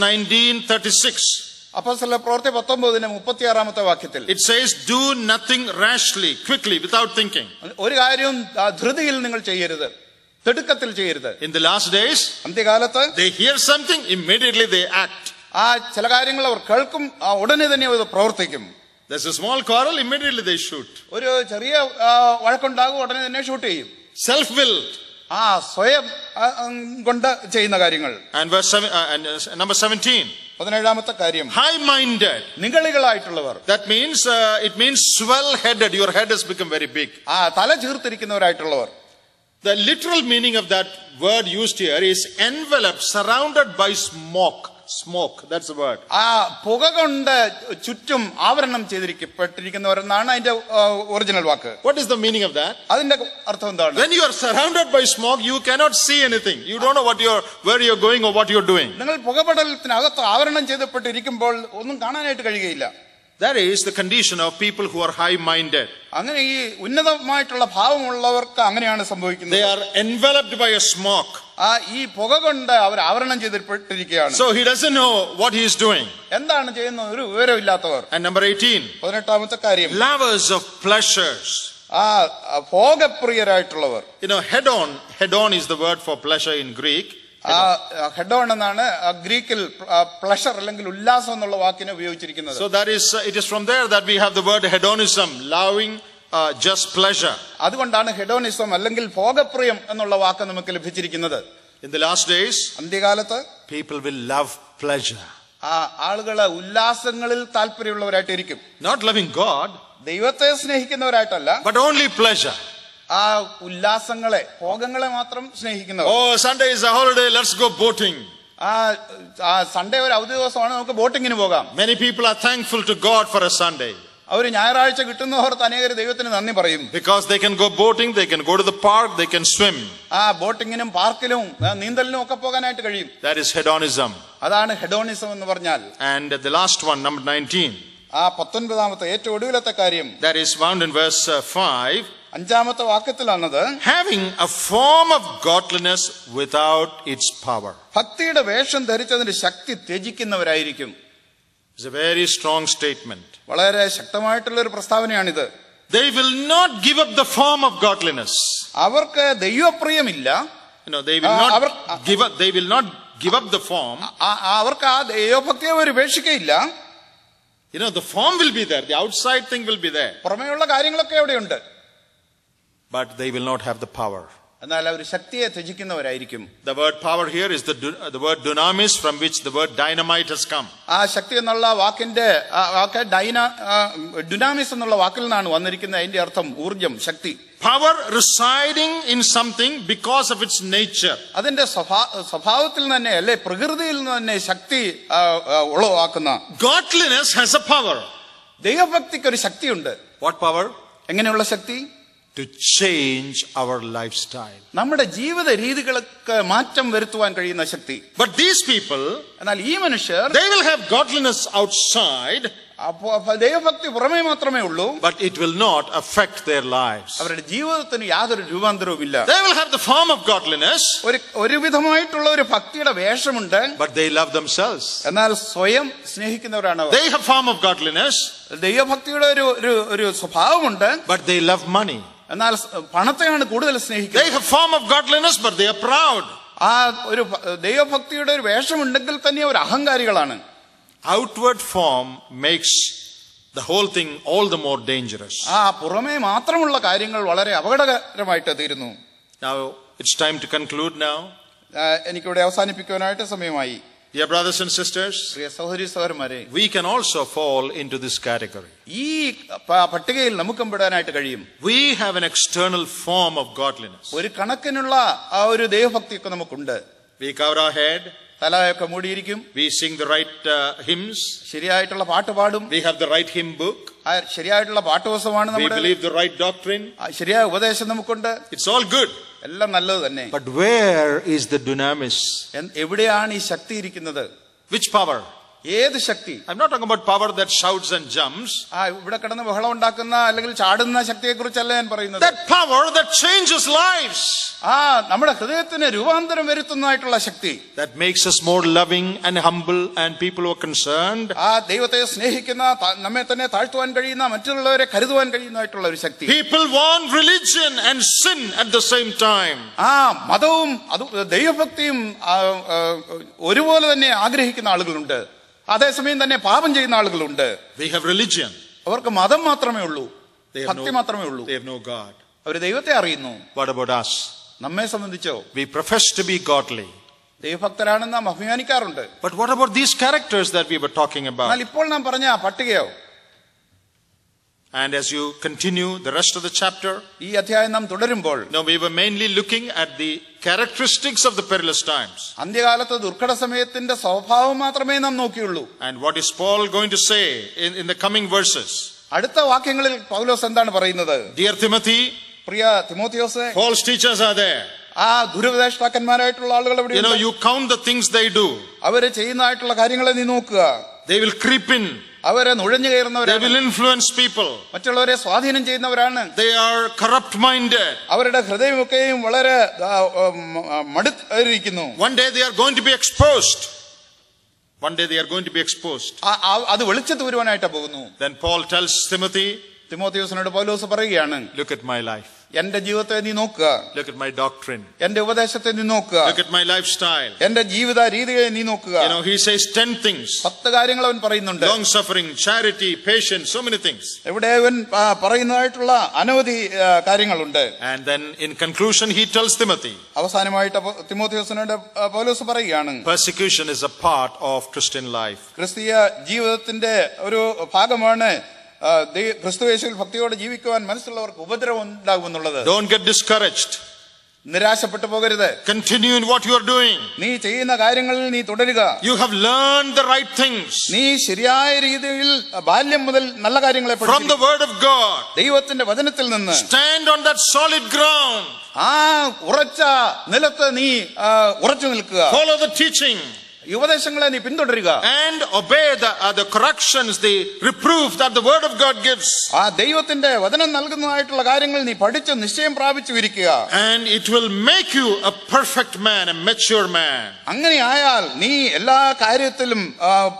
19:36. അപ്പോസ്തല പ്രവൃത്തി 19:36 വാക്യത്തിൽ It says, do nothing rashly, quickly, without thinking. ഒരു കാര്യവും ധൃതിയിൽ നിങ്ങൾ ചെയ്യരുത്, തിടുക്കത്തിൽ ചെയ്യരുത്. In the last days, അന്ത്യകാലത്ത് they hear something, immediately they act. ചില കാര്യങ്ങൾ അവർ കേൾക്കും, ഉടനെ തന്നെ അത് പ്രവർത്തിക്കും. There's a small quarrel, immediately they shoot. ഒരു ചെറിയ വഴക്കുണ്ടാകും, ഉടനെ തന്നെ ഷൂട്ട് ചെയ്യും. Self-willed. സ്വയം കൊണ്ട് ചെയ്യുന്ന കാര്യങ്ങൾ. And number 17. 17ാമത്തെ കാര്യം, high-minded. നിഗളികളായിട്ടുള്ളവർ. That means it means swell-headed. Your head has become very big. തല ചീർത്തിരിക്കുന്നവരായിട്ടുള്ളവർ. The literal meaning of that word used here is enveloped, surrounded by smoke. Smoke, that's the word. പുക കൊണ്ട് ചുറ്റും ആവരണം ചെയ്തിരിക്കപ്പെട്ടിരിക്കുന്നവരെന്നാണ് അതിന്റെ original walk. What is the meaning of that? അതിന്റെ അർത്ഥം എന്താണ്? When you are surrounded by smoke, you cannot see anything. You don't know where you're going or what you're doing. നിങ്ങൾ പുകപടലത്തിനകത്ത് ആവരണം ചെയ്യപ്പെട്ടിരിക്കുമ്പോൾ ഒന്നും കാണാനായിട്ട് കഴിയുകയില്ല. That is the condition of people who are high-minded. അങ്ങനെ ഈ ഉന്നതമായിട്ടുള്ള ഭാവമുള്ളവർക്ക് അങ്ങനെയാണ് സംഭവിക്കുന്നത്. They are enveloped by a smoke. ഈ പുക കൊണ്ട് അവർ ആവരണം ചെയ്തിരിക്കുകയാണ്. So he doesn't know what he is doing. എന്താണ് ചെയ്യുന്നത് ഒരു വിവരമില്ലാത്തവർ. And number 18. 18ാമത്തെ കാര്യം, lovers of pleasures. ഭോഗപ്രിയരായിട്ടുള്ളവർ. Hedon is the word for pleasure in Greek. ഹെഡോൺ എന്നാണ് ഗ്രീക്കിൽ പ്ലഷർ അല്ലെങ്കിൽ ഉല്ലാസം എന്നുള്ള വാക്കിനെ ഉപയോഗിച്ചിരിക്കുന്നത്. So it is from there that we have the word hedonism, loving just pleasure. അതുകൊണ്ടാണ് ഹെഡോണിസം അല്ലെങ്കിൽ ഭോഗപ്രിയം എന്നുള്ള വാക്ക് നമുക്ക് ലഭിച്ചിരിക്കുന്നത്. In the last days, അന്ത്യകാലത്ത് people will love pleasure. ആളുകള് ഉല്ലാസങ്ങളിൽ താല്പര്യമുള്ളവരായിട്ടിരിക്കും. Not loving God, ദൈവത്തെ സ്നേഹിക്കുന്നവരായിട്ടല്ല, but only pleasure. ഉല്ലാസങ്ങളെ, ഭോഗങ്ങളെ മാത്രം സ്നേഹിക്കുന്നവർ. Oh, Sunday is a holiday, let's go boating. Sunday ഒരു അവധി ദിവസമാണ്, നമുക്ക് ബോട്ടിങ്ങിന് പോകാം. Many people are thankful to God for a Sunday. അവർ ഞായറാഴ്ച കിട്ടുന്നവർക്ക് അനേകർ ദൈവത്തിന് നന്ദി പറയും. Because they can go boating, they can go to the park, they can swim. ബോട്ടിങ്ങിനും പാർക്കിലും നീന്തലിനും ഒക്കെ പോകാനായിട്ട് കഴിയും. That is hedonism. അതാണ് ഹെഡോണിസം എന്ന് പറഞ്ഞാൽ. And the last one, number 19. 19ാമത്തെ ഏറ്റവും ഒടുവിലത്തെ കാര്യം, that is found in verse 5. 5ാമത്തെ വാക്യത്തിലാണത്. having a form of godliness without its power. ഭക്തിയുടെ വേഷം ധരിച്ചതിന്റെ ശക്തി ത്യജിക്കുന്നവരായിരിക്കും. It's a very strong statement. വളരെ ശക്തമായിട്ടുള്ള ഒരു പ്രസ്താവനയാണിത്. They will not give up the form of godliness. അവർക്ക് ദൈവപ്രിയമില്ല. They will not give up the form. അവർക്ക് ദൈവഭക്തിയെ അവർ ഉപേക്ഷിക്കയില്ല. The form will be there, the outside thing will be there. പുറമേയുള്ള കാര്യങ്ങളൊക്കെ അവിടെയുണ്ട്. But they will not have the power. എന്നാൽ അവർ ശക്തിയെ ത്യജിക്കുന്നവരായിരിക്കും. The word power here is the word dunamis, from which the word dynamite has come. ശക്തി എന്നുള്ള വാക്കിന്റെ ഡുനാമിസ് എന്നുള്ള വാക്കിൽ നിന്നാണ് വന്നിരിക്കുന്നത്. അതിന്റെ അർത്ഥം ഊർജം, ശക്തി. Power residing in something because of its nature. അതിന്റെ സ്വഭാവത്തിൽ തന്നെ അല്ലെ പ്രകൃതിയിൽ നിന്ന് തന്നെ ശക്തി ഉളവാക്കുന്ന. Godliness has a power. ദൈവഭക്തിക്ക് ഒരു ശക്തിയുണ്ട്. What power? എങ്ങനെയുള്ള ശക്തി? To change our lifestyle. നമ്മുടെ ജീവിത രീതികൾക്ക് മാറ്റം വരുത്തുവാൻ കഴിയുന്ന ശക്തി. But these people, എന്നാൽ ഈ മനുഷ്യർ, they will have godliness outside. ദൈവഭക്തി പുറമേ മാത്രമേ ഉള്ളൂ. But it will not affect their lives. അവരുടെ ജീവിതത്തിന് യാതൊരു രൂപാന്തരവുമില്ല. They will have the form of godliness. ഒരു വിധമായിട്ടുള്ള ഒരു ഭക്തിയുടെ വേഷമുണ്ട്. But they love themselves. എന്നാൽ സ്വയം സ്നേഹിക്കുന്നവരാണ് അവർ. They have form of godliness. ദൈവഭക്തിയുടെ ഒരു സ്വഭാവമുണ്ട്. But they love money. എന്നാൽ പണത്തെയാണ് കൂടുതൽ സ്നേഹിക്കുന്നത്. They have form of godliness, but they are proud. ഒരു ദൈവഭക്തിയുടെ ഒരു വേഷമുണ്ടെങ്കിൽ തന്നെ ഒരു അഹങ്കാരികളാണ്. Outward form makes the whole thing all the more dangerous. പുറമേ മാത്രമുള്ള കാര്യങ്ങൾ വളരെ അപകടകരമായിട്ട് തീരുന്നു. Now it's time to conclude now. എനിക്കിവിടെ അവസാനിപ്പിക്കുവാനായിട്ട് സമയമായി. Dear brothers and sisters, പ്രിയ സഹോദരി സഹോദരന്മാരെ, we can also fall into this category. ഈ പട്ടികയിൽ നമുക്കും പെടാനായിട്ട് കഴിയും. We have an external form of godliness. ഒരു കണക്കിനുള്ള ഒരു ദൈവഭക്തിയൊക്കെ നമുക്കുണ്ട്. We cover our head. തലയൊക്കെ മൂടിയിരിക്കും. We sing the right hymns. ശരിയായിട്ടുള്ള പാട്ട് പാടും. We have the right hymn book. ശരിയായിട്ടുള്ള പാഠപുസ്തകമാണ് നമ്മുടെ. We believe the right doctrine. ശരിയായ ഉപദേശം നമുക്കുണ്ട്. It's all good. എല്ലാം നല്ലത് തന്നെ. But where is the dunamis? എവിടെയാണ് ഈ ശക്തി ഇരിക്കുന്നത്? Which power? ഏത് ശക്തി? I'm not talking about power that shouts and jumps. ഇവിടെ കിടന്ന് ബഹളം ഉണ്ടാക്കുന്ന അല്ലെങ്കിൽ ചാടുന്ന ശക്തിയെ കുറിച്ചല്ല ഞാൻ പറയുന്നത്. That power that changes lives. നമ്മുടെ ഹൃദയത്തിന് രൂപാന്തരം വരുത്തുന്നതായിട്ടുള്ള ശക്തി. That makes us more loving and humble and people who are concerned. ദൈവത്തെ സ്നേഹിക്കുന്ന, നമ്മെ തന്നെ താഴ്ത്തുവാൻ കഴിയുന്ന, മറ്റുള്ളവരെ കരുതുവാൻ കഴിയുന്നതായിട്ടുള്ള ഒരു ശക്തി. People want religion and sin at the same time. മതവും ദൈവഭക്തിയും ഒരുപോലെ തന്നെ ആഗ്രഹിക്കുന്ന ആളുകളുണ്ട്. അതേസമയം തന്നെ പാപം ചെയ്യുന്ന ആളുകളുണ്ട്. They have religion. അവർക്ക് മതം മാത്രമേ ഉള്ളൂ, ഭക്തി മാത്രമേ ഉള്ളൂ. They have no God. അവർ ദൈവത്തെ അറിയുന്നു. What about us? നമ്മെ സംബന്ധിച്ചോ? We profess to be godly. ദൈവഭക്തരാണെന്ന് നാം അഭിമാനിക്കാറുണ്ട്. But what about these characters that we were talking about? എന്നാൽ ഇപ്പോൾ നാം പറഞ്ഞ പട്ടികയോ? And as you continue the rest of the chapter, ഈ അധ്യായം നാം തുടരുമ്പോൾ, we were mainly looking at the characteristics of the perilous times. അന്ത്യകാലത്തെ ദുർഘട സമയത്തിന്റെ സ്വഭാവം മാത്രമേ നാം നോക്കിയുള്ളൂ. And what is Paul going to say in the coming verses? അടുത്ത വാക്യങ്ങളിൽ പൗലോസ് എന്താണ് പറയുന്നത്? Dear Timothy, Priya തിമോത്തിയോസേ, false teachers are there. ദുരുപദേഷ്ടാക്കന്മാരായിട്ടുള്ള ആളുകൾ എവിടെ? You count the things they do. അവര് ചെയ്യുന്നതായിട്ടുള്ള കാര്യങ്ങളെ നീ നോക്കുക. They will creep in. അവരെ നുഴഞ്ഞു കയറുന്നവരാണ്. They will influence people. മറ്റുള്ളവരെ സ്വാധീനം ചെയ്യുന്നവരാണ്. They are corrupt minded. അവരുടെ ഹൃദയമൊക്കെയും വളരെ മടുത്തിരിക്കുന്നു. One day they are going to be exposed. One day they are going to be exposed. അത് വെളിച്ചത്ത് വരുവാനായിട്ട് പോകുന്നു. Then Paul tells Timothy, തിമോത്തിയോസിനോട് പൗലോസ് പറയുകയാണ്, look at my life. എന്റെ ജീവിതത്തെ നീ നോക്കുക. Look at my doctrine. എന്റെ ഉപദേശത്തെ നീ നോക്കുക. Look at my lifestyle. എന്റെ ജീവിത രീതിയെ നീ നോക്കുക. He says 10 things. 10 കാര്യങ്ങൾ അവൻ പറയുന്നുണ്ട്. Long suffering, charity, patience, so many things. ഇവിടെ അവൻ പറയുന്നതായിട്ടുള്ള അനവധി കാര്യങ്ങളുണ്ട്. And then in conclusion he tells Timothy, അവസാനമായിട്ട് തിമോത്തിയോസിനോട് പൗലോസ് പറയുകയാണ്, persecution is a part of Christian life. ക്രിസ്തീയ ജീവിതത്തിന്റെ ഒരു ഭാഗമാണ് ക്രിസ്തുയേശുവിൽ ഭക്തിയോടെ ജീവിക്കുവാൻ മനസ്സുള്ളവർക്ക് ഉപദ്രവം ഉണ്ടാകുമെന്നുള്ളത്. Don't get discouraged. നിരാശപ്പെട്ടു പോകരുത്. Continue in what you are doing. നീ ചെയ്യുന്ന കാര്യങ്ങളിൽ നീ തുടരുക. You have learned the right things. നീ ശരിയായ രീതിയിൽ ബാല്യം മുതൽ നല്ല കാര്യങ്ങളെ പഠിച്ചു. From the word of God. ദൈവത്തിന്റെ വചനത്തിൽ നിന്ന്. Stand on that solid ground. ഉറച്ച നിലത്ത് നീ ഉറച്ചു നിൽക്കുക. Follow the teaching. ഉപദേശങ്ങളെ നീ പിന്തുടരുക. And obey the corrections, the reproof that the word of God gives. ദൈവത്തിന്റെ വചനം നൽകുന്നതായിട്ടുള്ള കാര്യങ്ങൾ നീ പഠിച്ച് നിശ്ചയം പ്രാപിച്ചു ഇരിക്കുക. And it will make you a perfect man, a mature man. അങ്ങനെ ആയാൽ നീ എല്ലാ കാര്യത്തിലും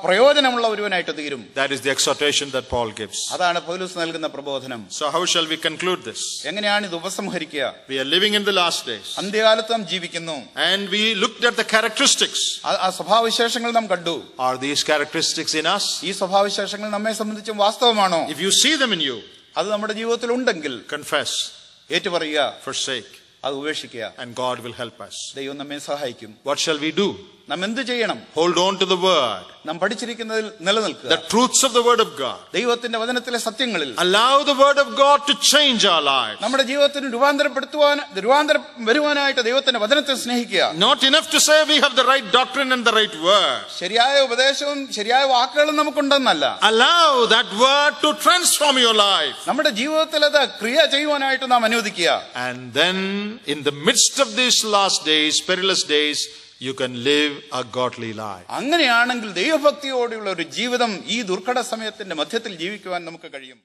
പ്രയോജനമുള്ള ഒരുവനായിട്ട് തീരും. That is the exhortation that Paul gives. അതാണ് പൗലോസ് നൽകുന്ന പ്രബോധനം. So how shall we conclude this? എങ്ങനെയാണ് ഇത് ഉപസംഹരിക്കുക? We are living in the last days. അന്ത്യകാലത്ത് നാം ജീവിക്കുന്നു. And we looked at the characteristics. സ്വഭാവവിശേഷങ്ങൾ നാം കണ്ടു. Are these characteristics in us? ഈ സ്വഭാവവിശേഷങ്ങൾ നമ്മെ സംബന്ധിച്ചും വാസ്തവമാണോ? If you see them in you, അത് നമ്മുടെ ജീവിതത്തിൽ ഉണ്ടെങ്കിൽ confess, ഏറ്റുപറയുക, forsake, അത് ഉപേക്ഷിക്കുക. and God will help us. ദൈവം നമ്മെ സഹായിക്കും. What shall we do? നാം എന്ത് ചെയ്യണം? Hold on to the word. നാം പഠിച്ചിരിക്കുന്നതിൽ നിലനിൽക്കുക. The truths of the word of God. ദൈവത്തിന്റെ വചനത്തിലെ സത്യങ്ങളിൽ. Allow the word of God to change our lives. നമ്മുടെ ജീവിതത്തിന് രൂപാന്തരം വരുവാനായിട്ട് ദൈവത്തിന്റെ വചനത്തെ സ്നേഹിക്കുക. Not enough to say we have the right doctrine and the right word. ശരിയായ ഉപദേശവും ശരിയായ വാക്കുകളും നമുക്കുണ്ടെന്നല്ല. Allow that word to transform your life. നമ്മുടെ ജീവിതത്തിൽ അത് ക്രിയ ചെയ്യുവാനായിട്ട് നാം അനുവദിക്കുക. And then in the midst of these last days, perilous days, you can live a godly life. അങ്ങനെയാണെങ്കിൽ ദൈവഭക്തിയോടെയുള്ള ഒരു ജീവിതം ഈ ദുർഘട സമയത്തിന്റെ മധ്യത്തിൽ ജീവിക്കുവാൻ നമുക്ക് കഴിയും.